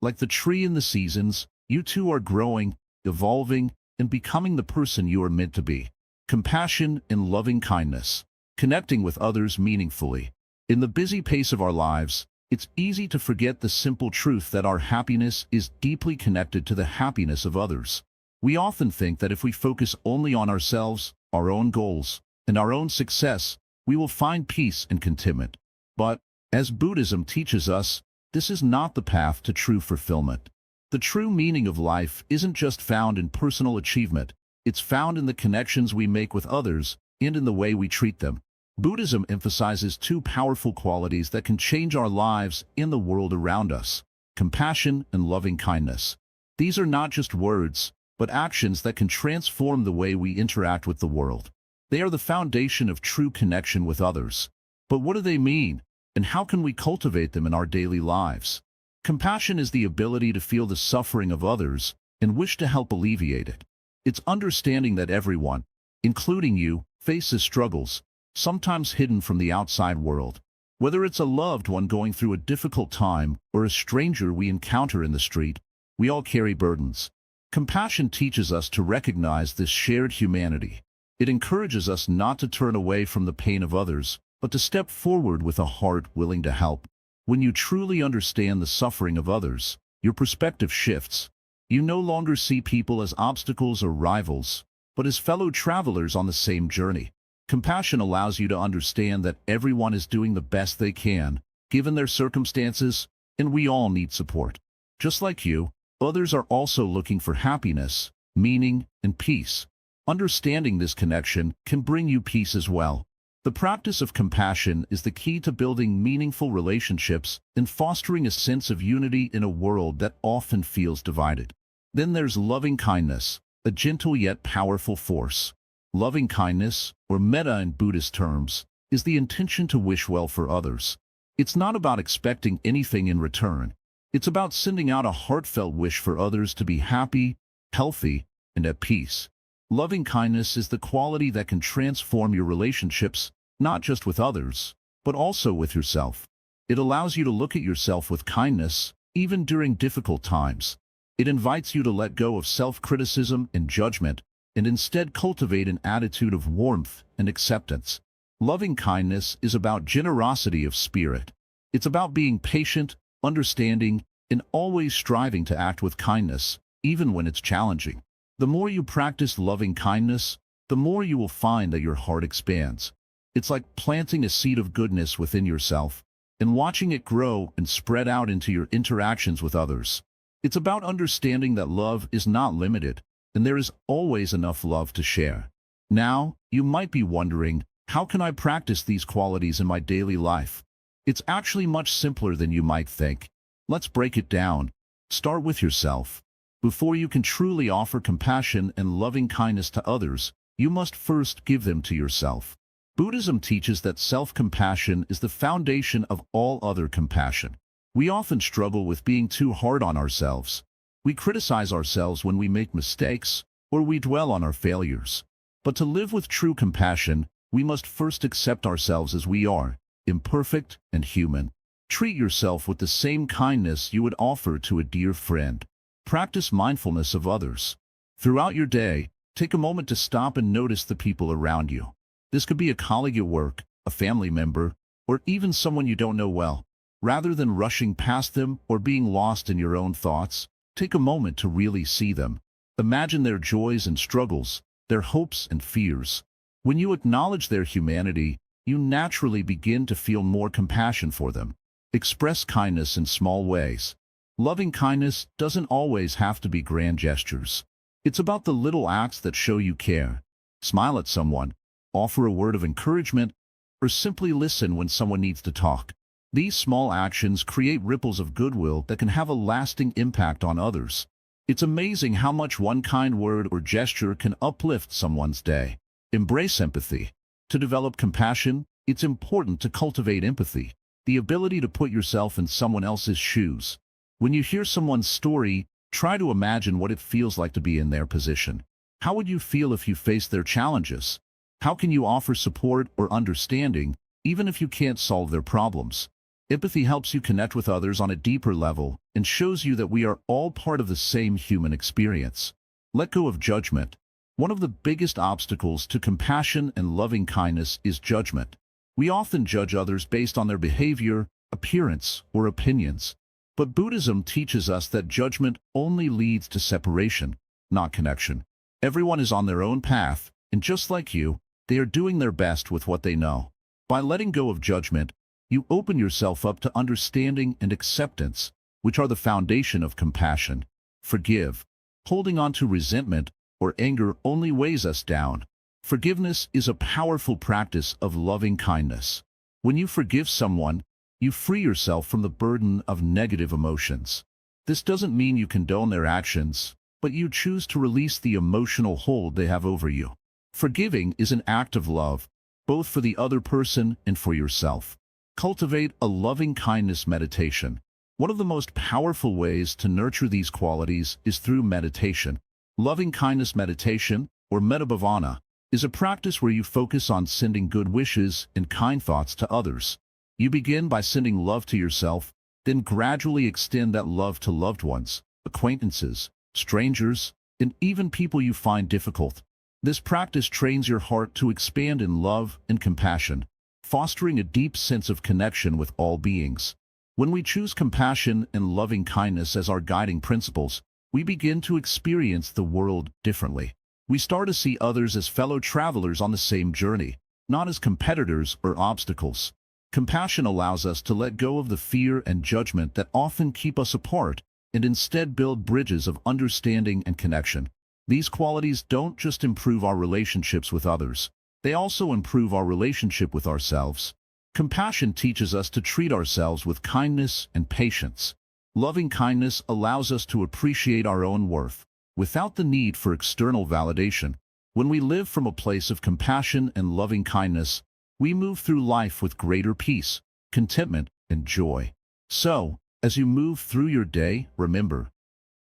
like the tree in the seasons, you too are growing, evolving, and becoming the person you are meant to be. Compassion and loving kindness, connecting with others meaningfully. In the busy pace of our lives, it's easy to forget the simple truth that our happiness is deeply connected to the happiness of others. We often think that if we focus only on ourselves, our own goals, and our own success, we will find peace and contentment. But, as Buddhism teaches us, this is not the path to true fulfillment. The true meaning of life isn't just found in personal achievement, it's found in the connections we make with others and in the way we treat them. Buddhism emphasizes 2 powerful qualities that can change our lives and the world around us: compassion and loving kindness. These are not just words, but actions that can transform the way we interact with the world. They are the foundation of true connection with others. But what do they mean, and how can we cultivate them in our daily lives? Compassion is the ability to feel the suffering of others and wish to help alleviate it. It's understanding that everyone, including you, faces struggles, sometimes hidden from the outside world. Whether it's a loved one going through a difficult time or a stranger we encounter in the street, we all carry burdens. Compassion teaches us to recognize this shared humanity. It encourages us not to turn away from the pain of others, but to step forward with a heart willing to help. When you truly understand the suffering of others, your perspective shifts. You no longer see people as obstacles or rivals, but as fellow travelers on the same journey. Compassion allows you to understand that everyone is doing the best they can, given their circumstances, and we all need support. Just like you, others are also looking for happiness, meaning, and peace. Understanding this connection can bring you peace as well. The practice of compassion is the key to building meaningful relationships and fostering a sense of unity in a world that often feels divided. Then there's loving kindness, a gentle yet powerful force. Loving kindness, or metta in Buddhist terms, is the intention to wish well for others. It's not about expecting anything in return. It's about sending out a heartfelt wish for others to be happy, healthy, and at peace. Loving kindness is the quality that can transform your relationships, not just with others, but also with yourself. It allows you to look at yourself with kindness, even during difficult times. It invites you to let go of self-criticism and judgment, and instead cultivate an attitude of warmth and acceptance. Loving kindness is about generosity of spirit. It's about being patient, understanding, and always striving to act with kindness, even when it's challenging. The more you practice loving kindness, the more you will find that your heart expands. It's like planting a seed of goodness within yourself and watching it grow and spread out into your interactions with others. It's about understanding that love is not limited, and there is always enough love to share. Now, you might be wondering, how can I practice these qualities in my daily life? It's actually much simpler than you might think. Let's break it down. Start with yourself. Before you can truly offer compassion and loving kindness to others, you must first give them to yourself. Buddhism teaches that self-compassion is the foundation of all other compassion. We often struggle with being too hard on ourselves. We criticize ourselves when we make mistakes, or we dwell on our failures. But to live with true compassion, we must first accept ourselves as we are, imperfect and human. Treat yourself with the same kindness you would offer to a dear friend. Practice mindfulness of others. Throughout your day, take a moment to stop and notice the people around you. This could be a colleague at work, a family member, or even someone you don't know well. Rather than rushing past them or being lost in your own thoughts, take a moment to really see them. Imagine their joys and struggles, their hopes and fears. When you acknowledge their humanity, you naturally begin to feel more compassion for them. Express kindness in small ways. Loving kindness doesn't always have to be grand gestures. It's about the little acts that show you care. Smile at someone, offer a word of encouragement, or simply listen when someone needs to talk. These small actions create ripples of goodwill that can have a lasting impact on others. It's amazing how much one kind word or gesture can uplift someone's day. Embrace empathy. To develop compassion, it's important to cultivate empathy, the ability to put yourself in someone else's shoes. When you hear someone's story, try to imagine what it feels like to be in their position. How would you feel if you faced their challenges? How can you offer support or understanding, even if you can't solve their problems? Empathy helps you connect with others on a deeper level and shows you that we are all part of the same human experience. Let go of judgment. One of the biggest obstacles to compassion and loving kindness is judgment. We often judge others based on their behavior, appearance, or opinions. But Buddhism teaches us that judgment only leads to separation, not connection. Everyone is on their own path, and just like you, they are doing their best with what they know. By letting go of judgment, you open yourself up to understanding and acceptance, which are the foundation of compassion. Forgive. Holding on to resentment or anger only weighs us down. Forgiveness is a powerful practice of loving kindness. When you forgive someone, you free yourself from the burden of negative emotions. This doesn't mean you condone their actions, but you choose to release the emotional hold they have over you. Forgiving is an act of love, both for the other person and for yourself. Cultivate a loving kindness meditation. One of the most powerful ways to nurture these qualities is through meditation. Loving kindness meditation, or metta, is a practice where you focus on sending good wishes and kind thoughts to others. You begin by sending love to yourself, then gradually extend that love to loved ones, acquaintances, strangers, and even people you find difficult. This practice trains your heart to expand in love and compassion, fostering a deep sense of connection with all beings. When we choose compassion and loving kindness as our guiding principles, we begin to experience the world differently. We start to see others as fellow travelers on the same journey, not as competitors or obstacles. Compassion allows us to let go of the fear and judgment that often keep us apart and instead build bridges of understanding and connection. These qualities don't just improve our relationships with others, they also improve our relationship with ourselves. Compassion teaches us to treat ourselves with kindness and patience. Loving kindness allows us to appreciate our own worth, without the need for external validation. When we live from a place of compassion and loving kindness, we move through life with greater peace, contentment, and joy. So, as you move through your day, remember,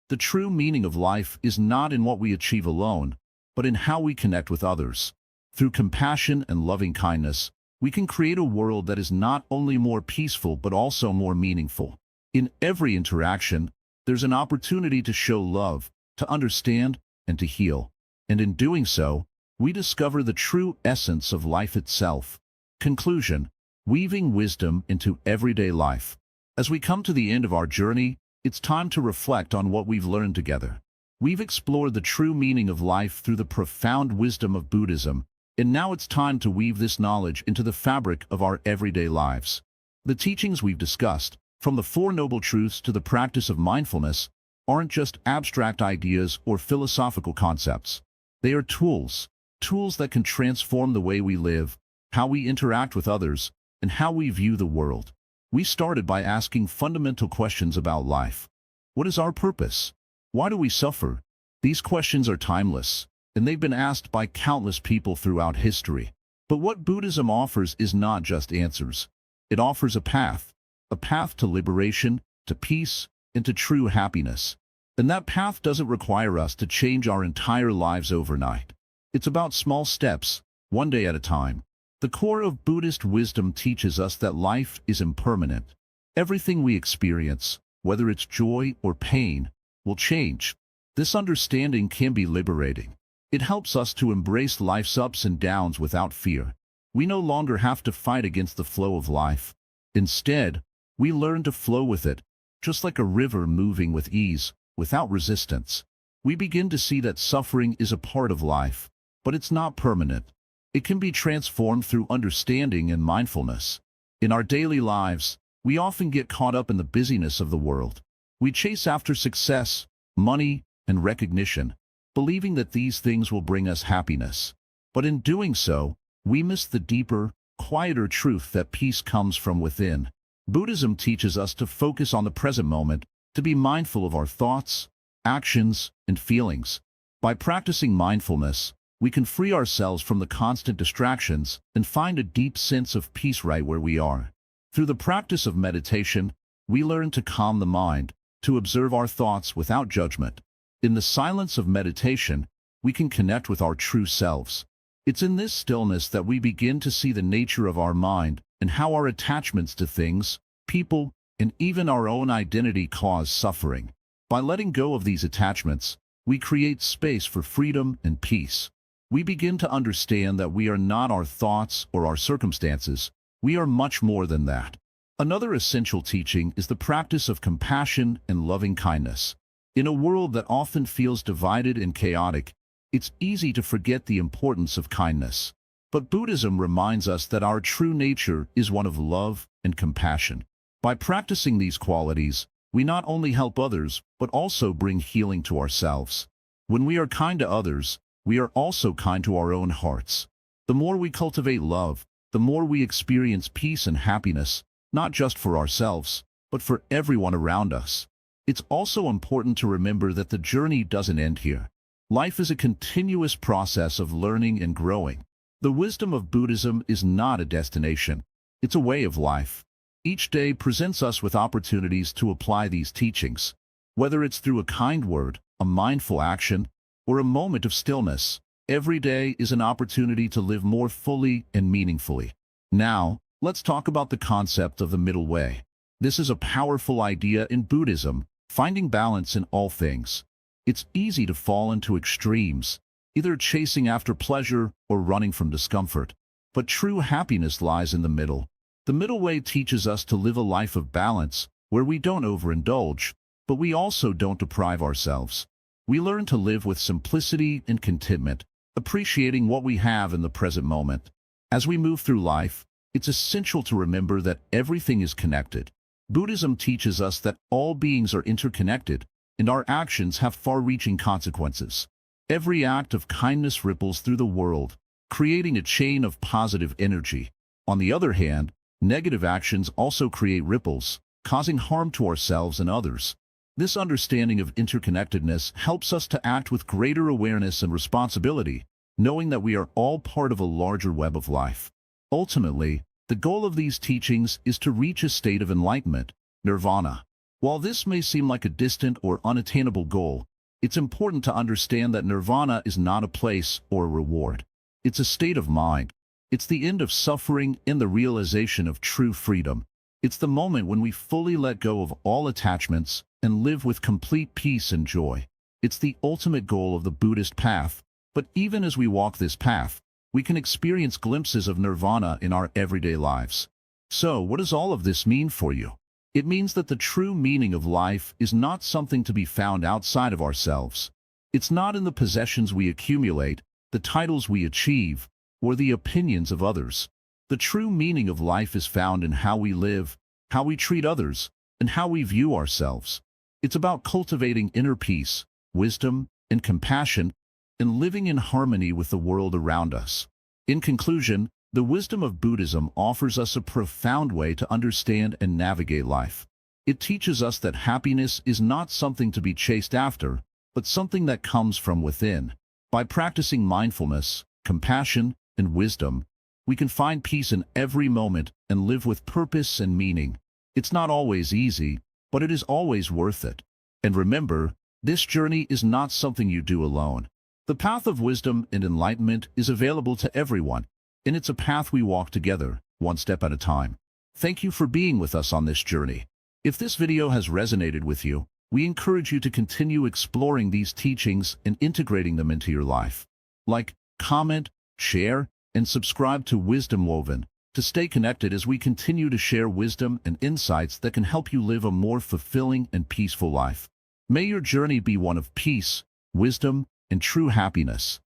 the true meaning of life is not in what we achieve alone, but in how we connect with others. Through compassion and loving kindness, we can create a world that is not only more peaceful but also more meaningful. In every interaction, there's an opportunity to show love, to understand, and to heal. And in doing so, we discover the true essence of life itself. Conclusion: weaving wisdom into everyday life. As we come to the end of our journey, it's time to reflect on what we've learned together. We've explored the true meaning of life through the profound wisdom of Buddhism, and now it's time to weave this knowledge into the fabric of our everyday lives. The teachings we've discussed, from the Four Noble Truths to the practice of mindfulness, aren't just abstract ideas or philosophical concepts. They are tools that can transform the way we live, how we interact with others, and how we view the world. We started by asking fundamental questions about life. What is our purpose? Why do we suffer? These questions are timeless, and they've been asked by countless people throughout history. But what Buddhism offers is not just answers. It offers a path to liberation, to peace, and to true happiness. And that path doesn't require us to change our entire lives overnight. It's about small steps, one day at a time. The core of Buddhist wisdom teaches us that life is impermanent. Everything we experience, whether it's joy or pain, will change. This understanding can be liberating. It helps us to embrace life's ups and downs without fear. We no longer have to fight against the flow of life. Instead, we learn to flow with it, just like a river moving with ease, without resistance. We begin to see that suffering is a part of life, but it's not permanent. It can be transformed through understanding and mindfulness. In our daily lives, we often get caught up in the busyness of the world. We chase after success, money, and recognition, believing that these things will bring us happiness. But in doing so, we miss the deeper, quieter truth that peace comes from within. Buddhism teaches us to focus on the present moment, to be mindful of our thoughts, actions, and feelings. By practicing mindfulness, we can free ourselves from the constant distractions and find a deep sense of peace right where we are. Through the practice of meditation, we learn to calm the mind, to observe our thoughts without judgment. In the silence of meditation, we can connect with our true selves. It's in this stillness that we begin to see the nature of our mind and how our attachments to things, people, and even our own identity cause suffering. By letting go of these attachments, we create space for freedom and peace. We begin to understand that we are not our thoughts or our circumstances. We are much more than that. Another essential teaching is the practice of compassion and loving kindness. In a world that often feels divided and chaotic, it's easy to forget the importance of kindness. But Buddhism reminds us that our true nature is one of love and compassion. By practicing these qualities, we not only help others, but also bring healing to ourselves. When we are kind to others, we are also kind to our own hearts. The more we cultivate love, the more we experience peace and happiness, not just for ourselves, but for everyone around us. It's also important to remember that the journey doesn't end here. Life is a continuous process of learning and growing. The wisdom of Buddhism is not a destination, it's a way of life. Each day presents us with opportunities to apply these teachings. Whether it's through a kind word, a mindful action, or a moment of stillness, every day is an opportunity to live more fully and meaningfully. Now, Let's talk about the concept of the middle way. This is a powerful idea in Buddhism, finding balance in all things. It's easy to fall into extremes, either chasing after pleasure or running from discomfort. But true happiness lies in the middle. The middle way teaches us to live a life of balance, where we don't overindulge, but we also don't deprive ourselves. We learn to live with simplicity and contentment, appreciating what we have in the present moment. As we move through life, it's essential to remember that everything is connected. Buddhism teaches us that all beings are interconnected, and our actions have far-reaching consequences. Every act of kindness ripples through the world, creating a chain of positive energy. On the other hand, negative actions also create ripples, causing harm to ourselves and others. This understanding of interconnectedness helps us to act with greater awareness and responsibility, knowing that we are all part of a larger web of life. Ultimately, the goal of these teachings is to reach a state of enlightenment, nirvana. While this may seem like a distant or unattainable goal, it's important to understand that nirvana is not a place or a reward. It's a state of mind. It's the end of suffering and the realization of true freedom. It's the moment when we fully let go of all attachments and live with complete peace and joy. It's the ultimate goal of the Buddhist path, but even as we walk this path, we can experience glimpses of nirvana in our everyday lives. So, what does all of this mean for you? It means that the true meaning of life is not something to be found outside of ourselves. It's not in the possessions we accumulate, the titles we achieve, or the opinions of others. The true meaning of life is found in how we live, how we treat others, and how we view ourselves. It's about cultivating inner peace, wisdom, and compassion, and living in harmony with the world around us. In conclusion, the wisdom of Buddhism offers us a profound way to understand and navigate life. It teaches us that happiness is not something to be chased after, but something that comes from within. By practicing mindfulness, compassion, and wisdom, we can find peace in every moment and live with purpose and meaning. It's not always easy, but it is always worth it. And remember, this journey is not something you do alone. The path of wisdom and enlightenment is available to everyone, and it's a path we walk together, one step at a time. Thank you for being with us on this journey. If this video has resonated with you, we encourage you to continue exploring these teachings and integrating them into your life. Like, comment, share, and subscribe to Wisdom Woven to stay connected as we continue to share wisdom and insights that can help you live a more fulfilling and peaceful life. May your journey be one of peace, wisdom, and true happiness.